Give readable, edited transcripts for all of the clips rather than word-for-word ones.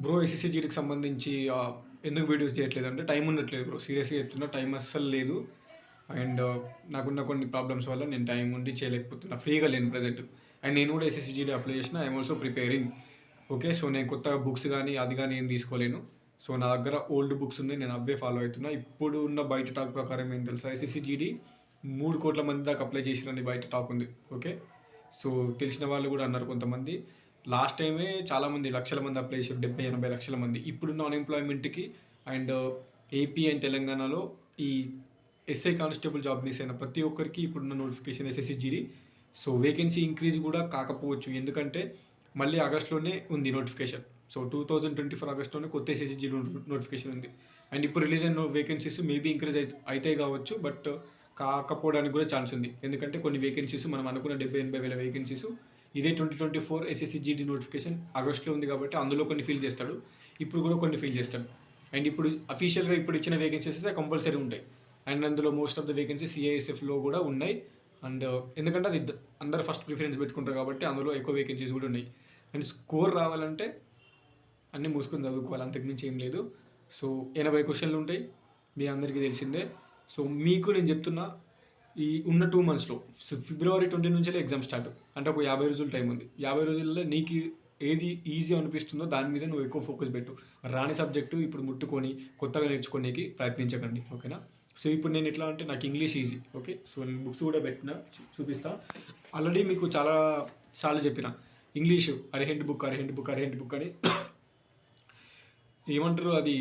Bro SSC జీడీకి సంబంధించి ఎందుకు videos చేయట్లేదు అంటే టైం ఉండట్లేదు బ్రో. సీరియస్గా చెప్తున్నా, టైం అస్సలు లేదు. అండ్ నాకున్న కొన్ని ప్రాబ్లమ్స్ వల్ల నేను టైం ఉండి చేయలేకపోతున్నా, ఫ్రీగా లేను ప్రజెంట్. అండ్ నేను కూడా ఎస్ఎస్సి జీడీ అప్లై చేసిన, I'm also preparing. Okay, so నేను కొత్తగా బుక్స్ కానీ అది కానీ ఏం తీసుకోలేను. సో నా దగ్గర ఓల్డ్ బుక్స్ ఉన్నాయి, నేను అవే ఫాలో అవుతున్నా. ఇప్పుడు ఉన్న బయట టాక్ ప్రకారం ఏం తెలుసా, ఎస్ఎస్సి జీడీ 3 కోట్ల మంది దాకా అప్లై చేసిరని బయట టాక్ ఉంది. ఓకే, సో తెలిసిన వాళ్ళు కూడా అన్నారు కొంతమంది. లాస్ట్ టైమే చాలామంది లక్షల మంది అప్లై చేశారు, 70-80 లక్షల మంది. ఇప్పుడున్న అన్ఎంప్లాయ్మెంట్కి అండ్ ఏపీ అండ్ తెలంగాణలో ఈ ఎస్ఐ కానిస్టేబుల్ జాబ్ మిస్ అయిన ప్రతి ఒక్కరికి ఇప్పుడున్న notification SSC GD. So vacancy increase కూడా కాకపోవచ్చు, ఎందుకంటే మళ్ళీ ఆగస్ట్లోనే ఉంది నోటిఫికేషన్. సో 2024 ఆగస్ట్లోనే కొత్త ఎస్ఎస్సి జీడీ నోటిఫికేషన్ ఉంది. అండ్ ఇప్పుడు రిలీజ్ అయిన వేకెన్సీస్ మేబీ ఇంక్రీజ్ అయితే కావచ్చు, బట్ కాకపోవడానికి కూడా ఛాన్స్ ఉంది. ఎందుకంటే కొన్ని వేకెన్సీస్ మనం అనుకున్న 70-80 వేల వేకెన్సీస్ ఇదే 2024 ఎస్ఎస్సి జీడీ నోటిఫికేషన్ ఆగస్ట్లో ఉంది కాబట్టి అందులో కొన్ని ఫిల్ చేస్తాడు, ఇప్పుడు కూడా కొన్ని ఫిల్ చేస్తాడు. అండ్ ఇప్పుడు అఫీషియల్గా ఇప్పుడు ఇచ్చిన వేకెన్సీస్ అయితే కంపల్సరీ ఉంటాయి. అండ్ అందులో మోస్ట్ ఆఫ్ ద వేకెన్సీస్ సిఐఎస్ఎఫ్లో కూడా ఉన్నాయి. అండ్ ఎందుకంటే అది అందరు ఫస్ట్ ప్రిఫరెన్స్ పెట్టుకుంటారు కాబట్టి అందులో ఎక్కువ వేకెన్సీస్ కూడా ఉన్నాయి. అండ్ స్కోర్ రావాలంటే అన్నీ మూసుకొని చదువుకోవాలి, అంతకుమించి ఏం లేదు. సో 80 క్వశ్చన్లు ఉంటాయి, మీ అందరికీ తెలిసిందే. సో మీకు నేను చెప్తున్నా, ఈ ఉన్న 2 మంత్స్లో ఫిబ్రవరి 20 నుంచే ఎగ్జామ్ స్టార్ట్, అంటే ఒక 50 రోజులు టైం ఉంది. 50 రోజుల్లో నీకు ఏది ఈజీ అనిపిస్తుందో దాని మీద నువ్వు ఎక్కువ ఫోకస్ పెట్టు. రాని సబ్జెక్టు ఇప్పుడు ముట్టుకొని కొత్తగా నేర్చుకోనికి ప్రయత్నించకండి, ఓకేనా. సో ఇప్పుడు నేను ఎట్లా అంటే, నాకు ఇంగ్లీష్ ఈజీ. ఓకే, సో నేను బుక్స్ కూడా పెట్టిన, చూపిస్తా. ఆల్రెడీ మీకు చాలా సార్లు చెప్పిన ఇంగ్లీషు అరిహెంట్ బుక్ అని. ఏమంటారు, అది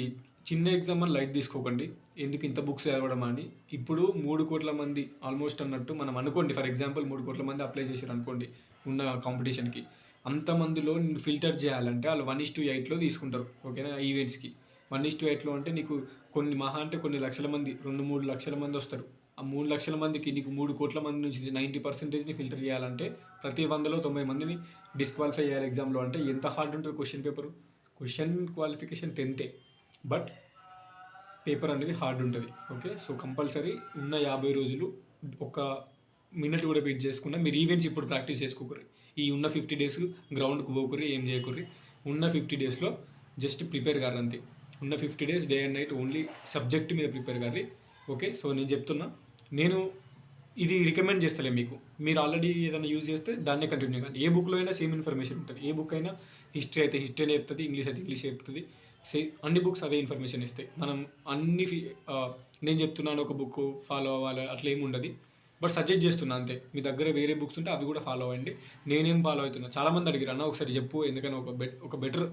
చిన్న ఎగ్జామ్ అని లైట్ తీసుకోకండి. ఎందుకు ఇంత బుక్స్ చదవడం అని. ఇప్పుడు 3 కోట్ల మంది ఆల్మోస్ట్ అన్నట్టు మనం అనుకోండి, ఫర్ ఎగ్జాంపుల్ 3 కోట్ల మంది అప్లై చేశారు అనుకోండి ఉన్న కాంపిటీషన్కి. అంతమందిలో నేను ఫిల్టర్ చేయాలంటే వాళ్ళు 1:8లో తీసుకుంటారు, ఓకేనా. ఈవెంట్స్కి 1:8లో అంటే నీకు కొన్ని మహా అంటే కొన్ని లక్షల మంది, 2-3 లక్షల మంది వస్తారు. ఆ 3 లక్షల మందికి నీకు 3 కోట్ల మంది నుంచి 90%ని ఫిల్టర్ చేయాలంటే ప్రతి 100లో 90 మందిని డిస్క్వాలిఫై చేయాలి ఎగ్జామ్లో. అంటే ఎంత హార్డ్ ఉంటుంది question paper. Question qualification 10th, but paper అనేది హార్డ్ ఉంటుంది. ఓకే, సో కంపల్సరీ ఉన్న 50 రోజులు ఒక మినిట్ కూడా వెయిట్ చేసుకున్నా మీరు ఈవెంట్స్ ఇప్పుడు ప్రాక్టీస్ చేసుకోకూరి. ఈ ఉన్న 50 డేస్ గ్రౌండ్కి పోకుర్రి, ఏం చేయకూరి. ఉన్న 50 డేస్లో జస్ట్ ప్రిపేర్ కారు అంతే. ఉన్న 50 days day and night only subject మీద ప్రిపేర్ కారు. ఓకే, సో నేను చెప్తున్నా, నేను ఇది రికమెండ్ చేస్తలే మీకు. మీరు ఆల్రెడీ ఏదైనా యూజ్ చేస్తే దాన్నే కంటిన్యూ కానీ. ఏ బుక్లో అయినా సేమ్ ఇన్ఫర్మేషన్ ఉంటుంది. ఏ బుక్ అయినా హిస్టరీ అయితే హిస్టరీనే చెప్తుంది, ఇంగ్లీష్ అయితే ఇంగ్లీష్ చెప్తుంది. అన్ని బుక్స్ అవే ఇన్ఫర్మేషన్ ఇస్తాయి. మనం అన్ని నేను చెప్తున్నాను ఒక బుక్ ఫాలో అవ్వాలి అట్లా ఏమి ఉండదు, బట్ సజెస్ట్ చేస్తున్నా అంతే. మీ దగ్గర వేరే బుక్స్ ఉంటే అవి కూడా ఫాలో అవ్వండి. నేనేం ఫాలో అవుతున్నా, చాలామంది అడిగారు అన్న ఒకసారి చెప్పు, ఎందుకని ఒక బెటర్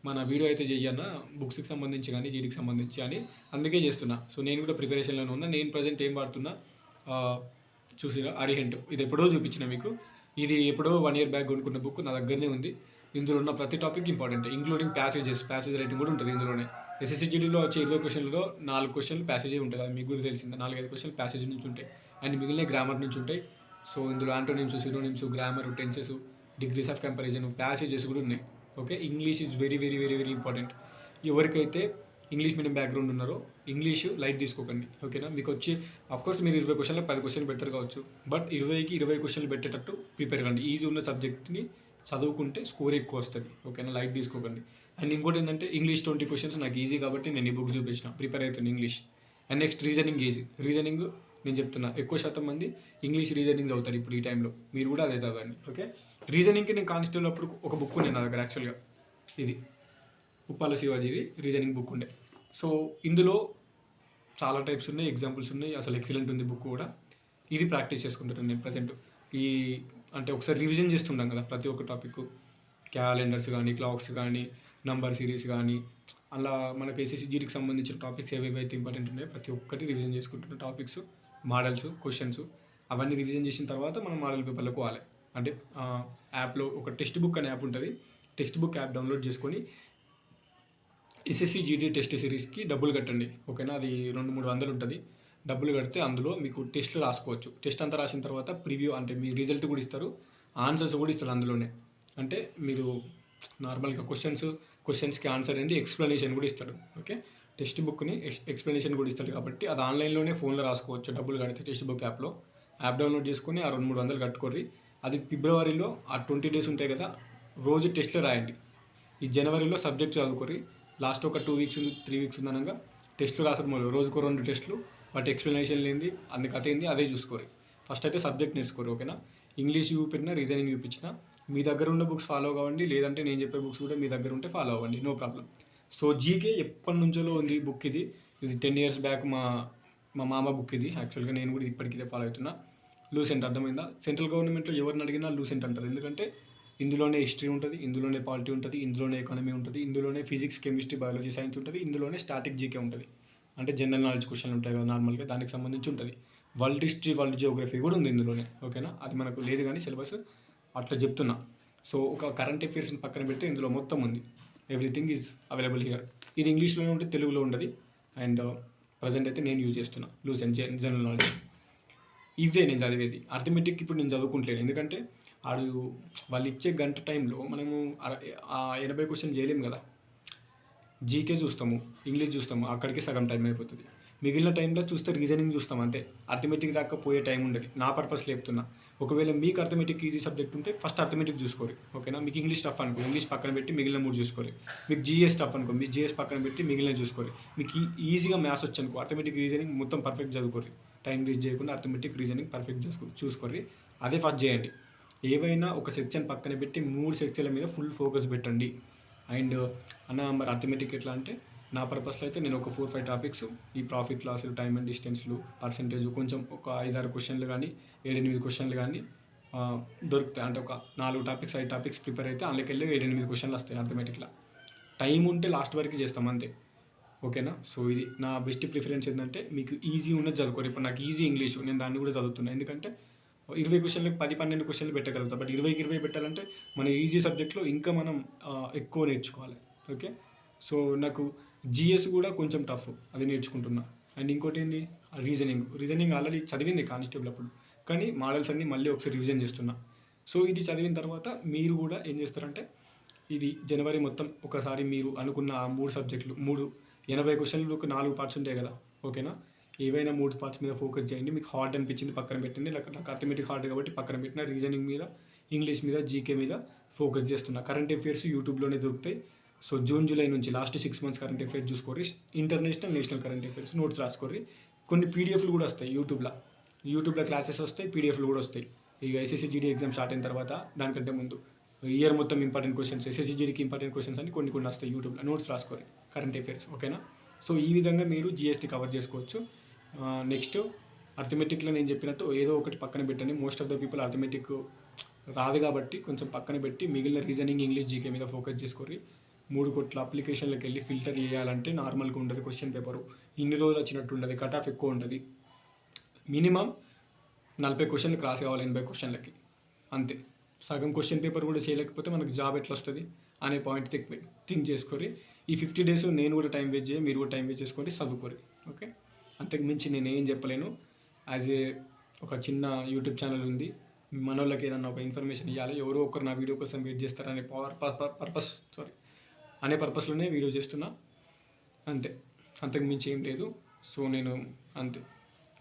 మన వీడియో అయితే చెయ్యన్నా బుక్స్కి సంబంధించి కానీ జీడీకి సంబంధించి అని. అందుకే చేస్తున్నా. సో నేను కూడా ప్రిపరేషన్లోనే ఉన్నా. నేను ప్రజెంట్ ఏం వాడుతున్నా చూసిరా, అరిహెంట్. ఇది ఎప్పుడో చూపించిన మీకు. ఇది ఎప్పుడో 1 year బ్యాక్ కొనుక్కున్న బుక్ నా దగ్గరనే ఉంది. ఇందులో ఉన్న ప్రతి topic important, including passage writing కూడా ఉంటుంది ఇందులోనే. ఎస్ఎస్సి జీడీలో వచ్చే 20 క్వశ్చన్లలో 4 క్వశ్చన్లు ప్యాసేజే ఉంటుంది, అది మీకు కూడా తెలిసిందే. 4-5 క్వశ్చన్లు ప్యాసేజ్ నుంచి ఉంటాయి, అండ్ మిగిలిన గ్రామర్ నుంచి ఉంటాయి. సో ఇందులో antonyms, synonyms, grammar, tenses, degrees of comparison, passages కూడా ఉన్నాయి. Okay, English is very very very very important. ఎవరికైతే ఇంగ్లీష్ మీడియం బ్యాక్గ్రౌండ్ ఉన్నారో ఇంగ్లీష్ లైట్ తీసుకోకండి, ఓకేనా. మీకు వచ్చి అఫ్కోర్స్ మీరు 20 క్వశ్చన్లకు 10 క్వశ్చన్లు పెడతారు కావచ్చు, బట్ 20కి 20 క్వశ్చన్లు పెట్టేటట్టు ప్రిపేర్ కండి. ఈజీ ఉన్న సబ్జెక్ట్ని చదువుకుంటే స్కోర్ ఎక్కువ వస్తుంది, ఓకేనా. లైట్ తీసుకోకండి. అండ్ ఇంకోటి ఏంటంటే, ఇంగ్లీష్ 20 క్వశ్చన్స్ నాకు ఈజీ కాబట్టి నేను ఈ బుక్ చూపించిన, ప్రిపేర్ అవుతుంది English. And next reasoning easy. Reasoning నేను చెప్తున్నా, ఎక్కువ శాతం మంది ఇంగ్లీష్ రీజనింగ్స్ అవుతారు ఇప్పుడు ఈ టైంలో, మీరు కూడా అదే చదవండి, ఓకే. రీజనింగ్కి నేను కానిస్టేబుల్ అప్పుడు ఒక బుక్ ఉంది నా దగ్గర యాక్చువల్గా, ఇది ఉప్పాల శివాజీది రీజనింగ్ బుక్ ఉండే. సో ఇందులో చాలా టైప్స్ ఉన్నాయి, ఎగ్జాంపుల్స్ ఉన్నాయి, అసలు ఎక్సలెంట్ ఉంది బుక్ కూడా. ఇది ప్రాక్టీస్ చేసుకుంటాను నేను ప్రజెంట్. ఈ అంటే ఒకసారి రివిజన్ చేస్తుంటాం కదా ప్రతి ఒక్క టాపిక్, క్యాలెండర్స్ కానీ, క్లాక్స్ కానీ, నంబర్ సిరీస్ కానీ, అలా మనకు ఎస్ఎస్సి జీడీకి సంబంధించిన టాపిక్స్ ఏవేవైతే ఇంపార్టెంట్ ఉన్నాయో ప్రతి ఒక్కటి రివిజన్ చేసుకుంటున్న టాపిక్స్, మోడల్స్, క్వశ్చన్స్ అవన్నీ రివిజన్ చేసిన తర్వాత మనం మోడల్ పేపర్లకు పోవాలి. అంటే యాప్లో ఒక టెక్స్ట్ బుక్ అనే యాప్ ఉంటుంది, టెక్స్ట్ బుక్ యాప్ డౌన్లోడ్ చేసుకొని ఎస్ఎస్సి జీడీ టెస్ట్ సిరీస్కి డబ్బులు కట్టండి, ఓకేనా. అది 200-300 ఉంటుంది. డబ్బులు కడితే అందులో మీకు టెస్ట్లు రాసుకోవచ్చు. టెస్ట్ అంతా రాసిన తర్వాత ప్రివ్యూ అంటే మీ రిజల్ట్ కూడా ఇస్తారు, ఆన్సర్స్ కూడా ఇస్తారు అందులోనే. అంటే మీరు నార్మల్గా క్వశ్చన్స్కి ఆన్సర్ ఏంది, ఎక్స్ప్లెనేషన్ కూడా ఇస్తాడు, ఓకే. టెక్స్ట్ బుక్ని ఎక్స్ప్లెనేషన్ కూడా ఇస్తాడు కాబట్టి అది ఆన్లైన్లోనే ఫోన్లో రాసుకోవచ్చు డబ్బులు కడితే. టెక్స్ట్ బుక్ యాప్లో యాప్ డౌన్లోడ్ చేసుకొని ఆ 200-300 కట్టుకోర్రి. అది ఫిబ్రవరిలో ఆ 20 days ఉంటాయి కదా, రోజు టెస్ట్లు రాయండి. ఈ జనవరిలో సబ్జెక్ట్ చదువుకోరి. లాస్ట్ ఒక 2 వీక్స్ 3 వీక్స్ ఉందనగా టెస్టులు రాసుడు మొదలు. రోజుకో 2 టెస్టులు, వాటి ఎక్స్ప్లెనేషన్ ఏంది, అందుకు కథ ఏంది అదే చూసుకోరు. ఫస్ట్ అయితే సబ్జెక్ట్ నేర్చుకోరు, ఓకేనా. ఇంగ్లీష్ చూపించినా, రీజనింగ్ చూపించిన మీ దగ్గర ఉన్న బుక్స్ ఫాలో కావండి, లేదంటే నేను చెప్పే బుక్స్ కూడా మీ దగ్గర ఉంటే ఫాలో అవ్వండి, నో ప్రాబ్లం. సో జీకే ఎప్పటి నుంచో ఉంది బుక్. ఇది 10 years బ్యాక్ మా మామ బుక్ ఇది. యాక్చువల్గా నేను కూడా ఇప్పటికీ ఫాలో అవుతున్నా. లూసెంట్, అర్థమైందా. సెంట్రల్ గవర్నమెంట్లో ఎవరిని అడిగినా లూసెంట్ అంటారు, ఎందుకంటే ఇందులోనే హిస్టరీ ఉంటుంది, ఇందులోనే పాలిటీ ఉంటుంది, ఇందులోనే ఎకానమీ ఉంటుంది, ఇందులోనే ఫిజిక్స్, కెమిస్ట్రీ, బయాలజీ, సైన్స్ ఉంటుంది, ఇందులోనే స్టాటిక్ జీకే ఉంటుంది. అంటే జనరల్ నాలెడ్జ్ క్వశ్చన్లు ఉంటాయి కదా నార్మల్గా, దానికి సంబంధించి ఉంటుంది. వరల్డ్ హిస్టరీ, వరల్డ్ జియోగ్రఫీ కూడా ఉంది ఇందులోనే, ఓకేనా. అది మనకు లేదు కానీ సిలబస్ అట్లా చెప్తున్నా. సో ఒక కరెంట్ అఫేర్స్ని పక్కన పెడితే ఇందులో మొత్తం ఉంది, ఎవ్రీథింగ్ ఈజ్ అవైలబుల్ హియర్. ఇది ఇంగ్లీష్లోనే ఉంటుంది, తెలుగులో ఉండదు. అండ్ ప్రజెంట్ అయితే నేను యూజ్ చేస్తున్నా లూసెంట్ జనరల్ నాలెడ్జ్. ఇవే నేను చదివేది. అర్థమెటిక్ ఇప్పుడు నేను చదువుకుంటలేను, ఎందుకంటే వాళ్ళు ఇచ్చే గంట టైంలో మనము 80 క్వశ్చన్ చేయలేము కదా. జీకే చూస్తాము, ఇంగ్లీష్ చూస్తాము, అక్కడికి సగం టైం అయిపోతుంది. మిగిలిన టైంలో చూస్తే రీజనింగ్ చూస్తాం అంతే. అర్థమెటిక్ దాకా పోయే టైం ఉండదు. నా పర్పస్ లేపుతున్నా. ఒకవేళ మీకు అర్థమెటిక్ ఈజీ సబ్జెక్ట్ ఉంటే ఫస్ట్ అర్థమెటిక్ చూసుకోరు, ఓకేనా. మీకు ఇంగ్లీష్ టఫ్ అనుకో, ఇంగ్లీష్ పక్కన పెట్టి మిగిలిన 3 చూసుకోరు. మీకు జీఎస్ టఫ్ అనుకో, మీ జీఎస్ పక్కన పెట్టి మిగిలిన చూసుకోరు. మీకు ఈజీగా మ్యాథ్స్ వచ్చు అనుకో, అర్థమెటిక్, రీజనింగ్ మొత్తం పర్ఫెక్ట్ చదువుకోరు. టైం వేస్ట్ చేయకుండా అర్థమెటిక్, రీజనింగ్ పర్ఫెక్ట్ చూసుకోరు. అదే ఫస్ట్ చేయండి. ఏవైనా ఒక సెక్షన్ పక్కన పెట్టి 3 సెక్షన్ల మీద ఫుల్ ఫోకస్ పెట్టండి. అండ్ మరి అర్థమెటిక్ ఎట్లా అంటే, నా పర్పస్లో అయితే నేను ఒక 4-5 టాపిక్స్, ఈ ప్రాఫిట్ లాస్లు, టైమ్ అండ్ డిస్టెన్స్లు, పర్సెంటేజ్, కొంచెం ఒక 5-6 క్వశ్చన్లు కానీ 7-8 క్వశ్చన్లు కానీ దొరుకుతాయి. అంటే ఒక 4 టాపిక్స్ 5 టాపిక్స్ ప్రిపేర్ అయితే అందులోకెళ్ళి 7-8 క్వశ్చన్లు వస్తాయి అర్థమెటిక్లో. టైం ఉంటే లాస్ట్ వరకు చేస్తాం అంతే, ఓకేనా. సో ఇది నా బెస్ట్ ప్రిఫరెన్స్ ఏంటంటే, మీకు ఈజీ ఉన్నది చదువుకోరు. ఇప్పుడు నాకు ఈజీ ఇంగ్లీష్, నేను దాన్ని కూడా చదువుతున్నాను, ఎందుకంటే 20 క్వశ్చన్లకు 10-12 క్వశ్చన్లు పెట్టగలుగుతాం. బట్ 20 పెట్టాలంటే మన ఈజీ సబ్జెక్ట్లో ఇంకా మనం ఎక్కువ నేర్చుకోవాలి, ఓకే. సో నాకు జిఎస్ కూడా కొంచెం టఫ్, అది నేర్చుకుంటున్నా. అండ్ ఇంకోటి ఏంది, రీజనింగ్ ఆల్రెడీ చదివింది కానిస్టేబుల్ అప్పుడు, కానీ మోడల్స్ అన్నీ మళ్ళీ ఒకసారి రివిజన్ చేస్తున్నా. సో ఇది చదివిన తర్వాత మీరు కూడా ఏం చేస్తారంటే, ఇది జనవరి మొత్తం ఒకసారి మీరు అనుకున్న ఆ 3 సబ్జెక్టులు 80 క్వశ్చన్లకు 4 పార్ట్స్ ఉంటాయి కదా, ఓకేనా. ఏవైనా 3 పార్ట్స్ మీద ఫోకస్ చేయండి. మీకు హార్డ్ అనిపించింది పక్కన పెట్టండి. నాకు అర్థమెటిక్ హార్డ్ కాబట్టి పక్కన పెట్టిన. రీజనింగ్ మీద, ఇంగ్లీష్ మీద, జీకే మీద ఫోకస్ చేస్తున్నా. కరెంట్ అఫేర్స్ యూట్యూబ్లోనే దొరుకుతాయి. సో జూన్ జూలై నుంచి లాస్ట్ 6 months కరెంట్ అఫేర్స్ చూసుకోరి. International, national current affairs notes రాసుకోరి. కొన్ని పీడిఎఫ్లు కూడా వస్తాయి యూట్యూబ్లో క్లాసెస్ వస్తాయి, పీడిఎఫ్లు కూడా వస్తాయి. ఇక ఎస్ఎస్సి జీడీ ఎగ్జామ్ స్టార్ట్ అయిన తర్వాత, దానికంటే ముందు ఇయర్ మొత్తం ఇంపార్టెంట్ క్వశ్చన్స్, ఎస్ఎస్సి జీడీకి ఇంపార్టెంట్ క్వశ్చన్స్ అని కొన్ని వస్తాయి యూట్యూబ్లో. నోట్స్ రాసుకోరి కరెంట్ అఫేర్స్, ఓకేనా. సో ఈ విధంగా మీరు జిఎస్టీ కవర్ చేసుకోవచ్చు. నెక్స్ట్ అర్థమెటిక్లో నేను చెప్పినట్టు ఏదో ఒకటి పక్కన పెట్టండి. Most of the people arithmetic రాదు కాబట్టి కొంచెం పక్కన పెట్టి మిగిలిన రీజనింగ్, ఇంగ్లీష్, జీకే మీద ఫోకస్ చేసుకోరి. 3 కోట్ల అప్లికేషన్లకు వెళ్ళి ఫిల్టర్ చేయాలంటే నార్మల్గా ఉండదు క్వశ్చన్ పేపరు. ఇన్ని రోజులు వచ్చినట్టు ఉండదు, కట్ ఆఫ్ ఎక్కువ ఉంటుంది. మినిమం 40 క్వశ్చన్లు క్రాస్ కావాలి 80 క్వశ్చన్లకి, అంతే. సగం క్వశ్చన్ పేపర్ కూడా చేయలేకపోతే మనకు జాబ్ ఎట్లా వస్తుంది అనే పాయింట్ థింక్ చేసుకొని, ఈ 50 days నేను కూడా టైం వేస్ట్ చేయి, మీరు కూడా టైం వేస్ట్ చేసుకొని చదువుకోరు, ఓకే. అంతకు మించి నేను ఏం చెప్పలేను. ఒక చిన్న యూట్యూబ్ ఛానల్ ఉంది, మన వాళ్ళకి ఏదన్నా ఒక ఇన్ఫర్మేషన్ ఇవ్వాలి, ఎవరో ఒకరు నా వీడియో కోసం వెయిట్ చేస్తారనే పర్పస్లోనే వీడియో చేస్తున్నా, అంతే. అంతకు మించి ఏం లేదు. సో నేను అంతే.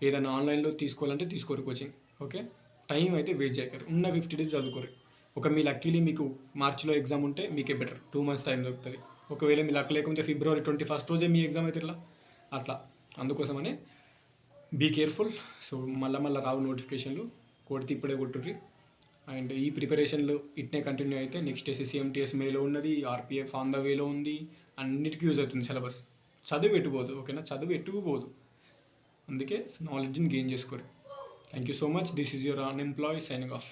ఏదైనా ఆన్లైన్లో తీసుకోవాలంటే తీసుకోరు కోచింగ్, ఓకే. టైం అయితే వేస్ట్ చేయకరు. ఉన్న 50 days చదువుకోరు. మీ లక్కీలీ మీకు మార్చిలో ఎగ్జామ్ ఉంటే మీకే బెటర్, 2 months టైం దొరుకుతుంది. ఒకవేళ మీ లక్ లేకుంటే February 21st రోజే మీ ఎగ్జామ్ అయితే అట్లా. అందుకోసమనే బీ కేర్ఫుల్. సో మళ్ళీ రావు నోటిఫికేషన్లు, కొడితే ఇప్పుడే కొట్టుర్రి. అండ్ ఈ ప్రిపరేషన్లు ఇట్నే కంటిన్యూ అయితే నెక్స్ట్ ఎస్ఎస్సి ఎంటీఎస్ మేలో ఉన్నది, ఆర్పిఎఫ్ ఆన్ ద వేలో ఉంది, అన్నిటికీ యూజ్ అవుతుంది సిలబస్. చదువు ఎట్టుపోదు, ఓకేనా. చదువు ఎట్టుకుపోదు, అందుకే నాలెడ్జ్ని గెయిన్ చేసుకోరు. Thank you so much. This is your unemploy signing off.